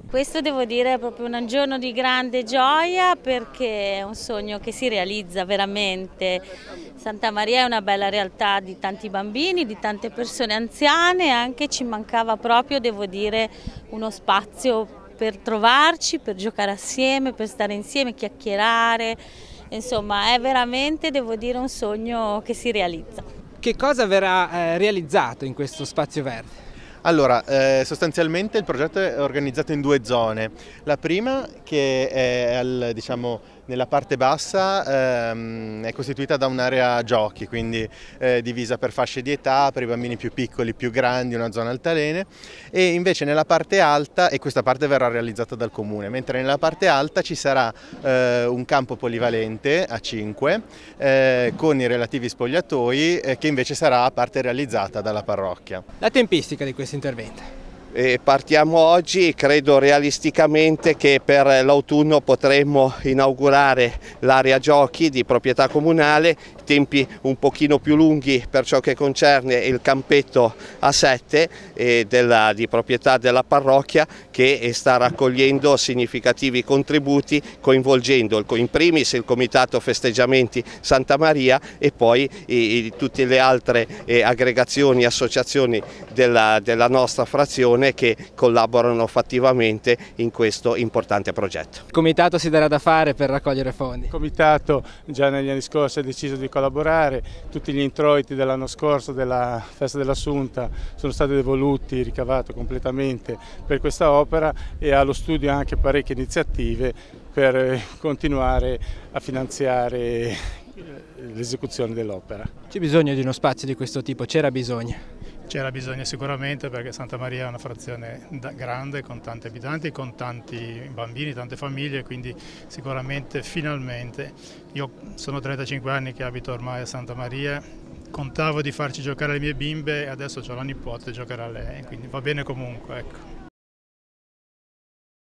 Questo devo dire è proprio un giorno di grande gioia perché è un sogno che si realizza veramente. Santa Maria è una bella realtà di tanti bambini, di tante persone anziane, anche ci mancava proprio, devo dire, uno spazio per trovarci, per giocare assieme, per stare insieme, chiacchierare, insomma è veramente, devo dire, un sogno che si realizza. Che cosa verrà realizzato in questo spazio verde? Allora, sostanzialmente il progetto è organizzato in due zone. La prima, che è diciamo, nella parte bassa, è costituita da un'area giochi, quindi divisa per fasce di età, per i bambini più piccoli, più grandi, una zona altalene, e invece nella parte alta, e questa parte verrà realizzata dal comune, mentre nella parte alta ci sarà un campo polivalente a 5 con i relativi spogliatoi che invece sarà a parte realizzata dalla parrocchia. La tempistica di questo intervento? Partiamo oggi, credo realisticamente che per l'autunno potremmo inaugurare l'area giochi di proprietà comunale, tempi un pochino più lunghi per ciò che concerne il campetto a 7 di proprietà della parrocchia, che sta raccogliendo significativi contributi coinvolgendo in primis il Comitato Festeggiamenti Santa Maria e poi tutte le altre aggregazioni e associazioni della nostra frazione che collaborano fattivamente in questo importante progetto. Il comitato si darà da fare per raccogliere fondi? Il comitato già negli anni scorsi ha deciso di collaborare, tutti gli introiti dell'anno scorso della festa dell'Assunta sono stati devoluti, ricavati completamente per questa opera, e allo studio anche parecchie iniziative per continuare a finanziare l'esecuzione dell'opera. C'è bisogno di uno spazio di questo tipo? C'era bisogno? C'era bisogno sicuramente, perché Santa Maria è una frazione grande con tanti abitanti, con tanti bambini, tante famiglie, quindi sicuramente finalmente. Io sono 35 anni che abito ormai a Santa Maria, contavo di farci giocare le mie bimbe e adesso ho la nipote, giocherà lei, quindi va bene comunque, ecco.